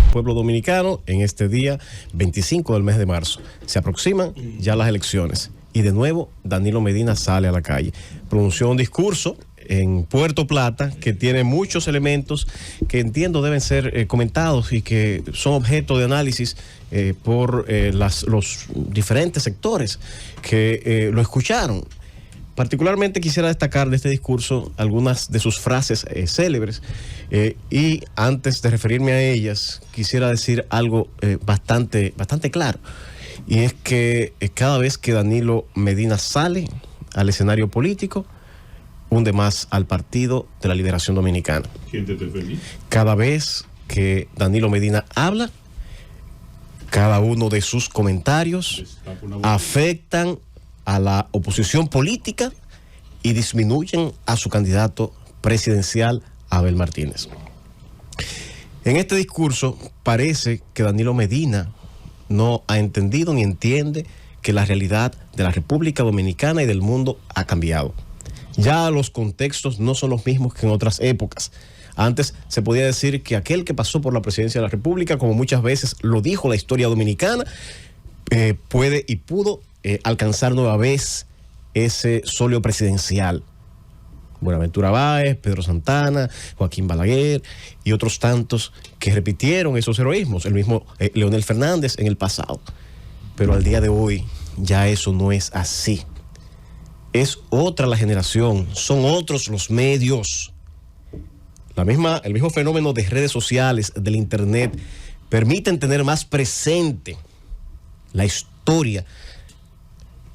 pueblo dominicano en este día 25 del mes de marzo. Se aproximan ya las elecciones y de nuevo Danilo Medina sale a la calle. Pronunció un discurso en Puerto Plata que tiene muchos elementos que entiendo deben ser comentados y que son objeto de análisis por los diferentes sectores que lo escucharon. Particularmente quisiera destacar de este discurso algunas de sus frases célebres y antes de referirme a ellas quisiera decir algo bastante claro, y es que cada vez que Danilo Medina sale al escenario político hunde más al Partido de la Liberación Dominicana. Siéntete feliz. Cada vez que Danilo Medina habla, cada uno de sus comentarios afectan a la oposición política y disminuyen a su candidato presidencial, Abel Martínez. En este discurso parece que Danilo Medina no ha entendido ni entiende que la realidad de la República Dominicana y del mundo ha cambiado. Ya los contextos no son los mismos que en otras épocas. Antes se podía decir que aquel que pasó por la presidencia de la República, como muchas veces lo dijo la historia dominicana, puede y pudo alcanzar nueva vez ese solio presidencial. Buenaventura Báez, Pedro Santana, Joaquín Balaguer y otros tantos que repitieron esos heroísmos, el mismo Leonel Fernández en el pasado. Pero al día de hoy ya eso no es así. Es otra la generación, son otros los medios. El mismo fenómeno de redes sociales, del internet, permiten tener más presente la historia,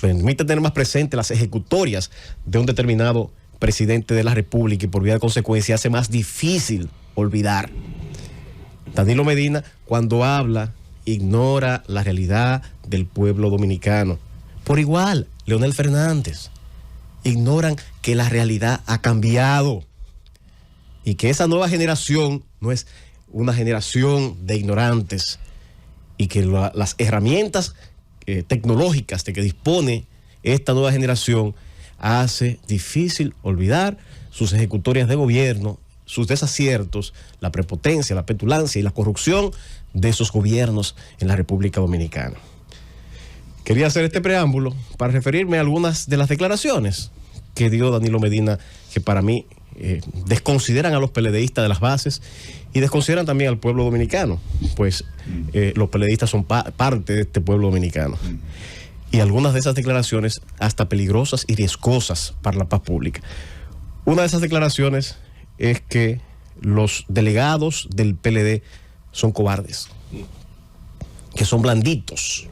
permiten tener más presente las ejecutorias de un determinado presidente de la República y por vía de consecuencia hace más difícil olvidar. Danilo Medina, cuando habla, ignora la realidad del pueblo dominicano. Por igual, Leonel Fernández. Ignoran que la realidad ha cambiado y que esa nueva generación no es una generación de ignorantes y que las herramientas tecnológicas de que dispone esta nueva generación hace difícil olvidar sus ejecutorias de gobierno, sus desaciertos, la prepotencia, la petulancia y la corrupción de esos gobiernos en la República Dominicana. Quería hacer este preámbulo para referirme a algunas de las declaraciones que dio Danilo Medina, que para mí desconsideran a los PLDistas de las bases y desconsideran también al pueblo dominicano, pues los PLDistas son parte de este pueblo dominicano. Y algunas de esas declaraciones hasta peligrosas y riesgosas para la paz pública. Una de esas declaraciones es que los delegados del PLD son cobardes, que son blanditos,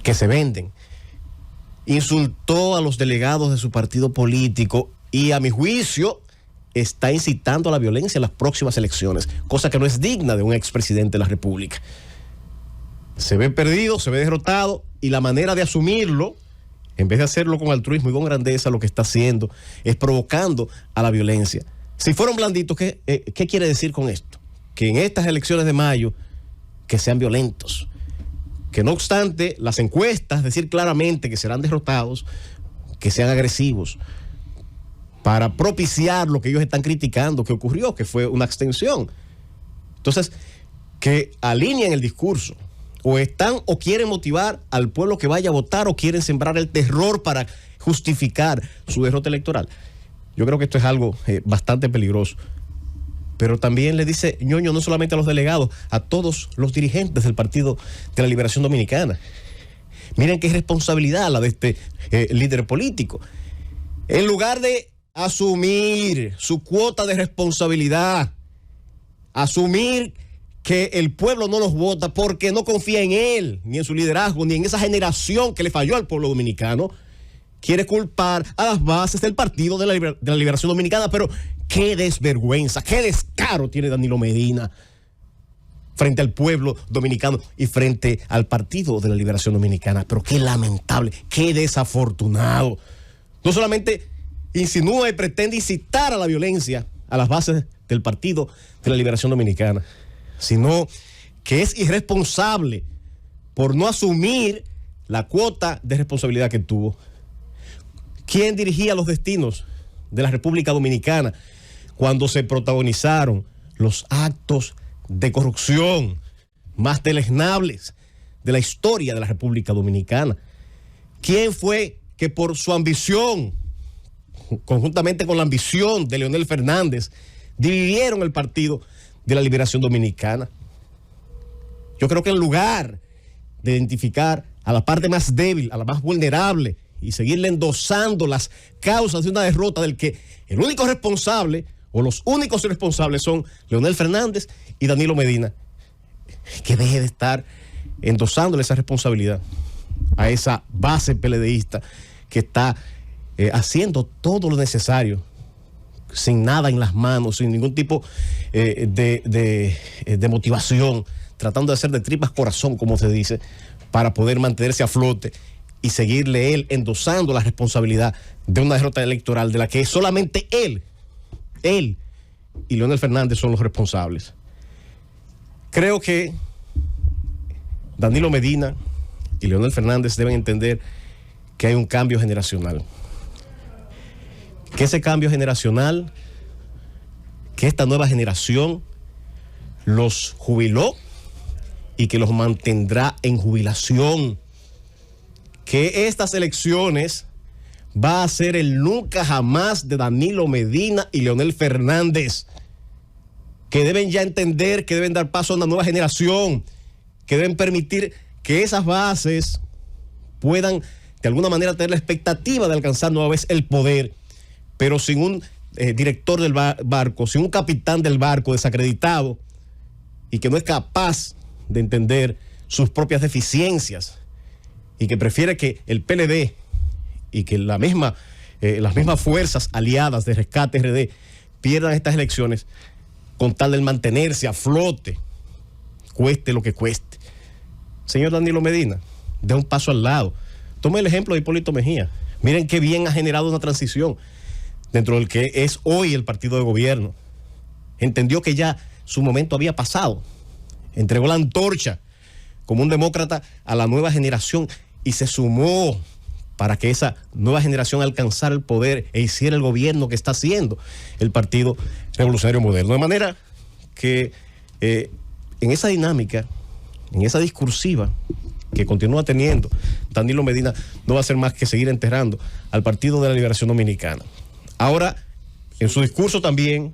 que se venden. Insultó a los delegados de su partido político y a mi juicio está incitando a la violencia en las próximas elecciones, cosa que no es digna de un expresidente de la República. Se ve perdido, se ve derrotado y la manera de asumirlo, en vez de hacerlo con altruismo y con grandeza, lo que está haciendo es provocando a la violencia. Si fueron blanditos, ¿qué quiere decir con esto? Que en estas elecciones de mayo, que sean violentos. Que no obstante las encuestas decir claramente que serán derrotados, que sean agresivos, para propiciar lo que ellos están criticando que ocurrió, que fue una abstención. Entonces, que alineen el discurso, o están o quieren motivar al pueblo que vaya a votar, o quieren sembrar el terror para justificar su derrota electoral. Yo creo que esto es algo bastante peligroso. Pero también le dice ñoño no solamente a los delegados, a todos los dirigentes del Partido de la Liberación Dominicana. Miren qué responsabilidad la de este líder político. En lugar de asumir su cuota de responsabilidad, asumir que el pueblo no los vota porque no confía en él, ni en su liderazgo, ni en esa generación que le falló al pueblo dominicano, quiere culpar a las bases del Partido de la Liberación Dominicana. Pero qué desvergüenza, qué descaro tiene Danilo Medina frente al pueblo dominicano y frente al Partido de la Liberación Dominicana. Pero qué lamentable, qué desafortunado. No solamente insinúa y pretende incitar a la violencia a las bases del Partido de la Liberación Dominicana, sino que es irresponsable por no asumir la cuota de responsabilidad que tuvo. ¿Quién dirigía los destinos de la República Dominicana cuando se protagonizaron los actos de corrupción más deleznables de la historia de la República Dominicana. ¿Quién fue que por su ambición, conjuntamente con la ambición de Leonel Fernández, dividieron el Partido de la Liberación Dominicana? Yo creo que en lugar de identificar a la parte más débil, a la más vulnerable, y seguirle endosando las causas de una derrota del que el único responsable o los únicos responsables son Leonel Fernández y Danilo Medina, que deje de estar endosándole esa responsabilidad a esa base PLDista que está haciendo todo lo necesario, sin nada en las manos, sin ningún tipo de motivación, tratando de hacer de tripas corazón, como se dice, para poder mantenerse a flote y seguirle él endosando la responsabilidad de una derrota electoral de la que solamente él y Leonel Fernández son los responsables. Creo que Danilo Medina y Leonel Fernández deben entender que hay un cambio generacional. Que ese cambio generacional, que esta nueva generación los jubiló y que los mantendrá en jubilación. Que estas elecciones va a ser el nunca jamás de Danilo Medina y Leonel Fernández, que deben ya entender que deben dar paso a una nueva generación, que deben permitir que esas bases puedan de alguna manera tener la expectativa de alcanzar nueva vez el poder, pero sin un director del barco, sin un capitán del barco desacreditado y que no es capaz de entender sus propias deficiencias y que prefiere que el PLD y que las mismas fuerzas aliadas de Rescate RD pierdan estas elecciones con tal de mantenerse a flote, cueste lo que cueste. Señor Danilo Medina, dé un paso al lado. Tome el ejemplo de Hipólito Mejía. Miren qué bien ha generado una transición dentro del que es hoy el partido de gobierno. Entendió que ya su momento había pasado. Entregó la antorcha como un demócrata a la nueva generación y se sumó para que esa nueva generación alcanzara el poder e hiciera el gobierno que está haciendo el Partido Revolucionario Moderno. De manera que en esa dinámica, en esa discursiva que continúa teniendo Danilo Medina, no va a hacer más que seguir enterrando al Partido de la Liberación Dominicana. Ahora, en su discurso también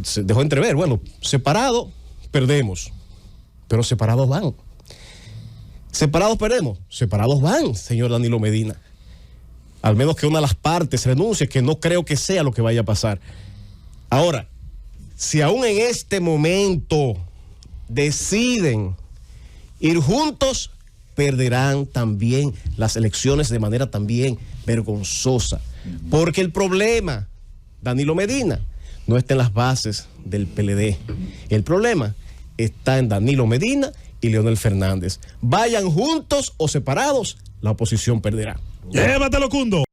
se dejó entrever, bueno, separados perdemos, pero separados van. Separados perdemos, separados van, señor Danilo Medina. Al menos que una de las partes renuncie, que no creo que sea lo que vaya a pasar. Ahora, si aún en este momento deciden ir juntos, perderán también las elecciones de manera también vergonzosa. Porque el problema, Danilo Medina, no está en las bases del PLD. El problema está en Danilo Medina y Leonel Fernández. Vayan juntos o separados, la oposición perderá. Llévatelo, Cundo.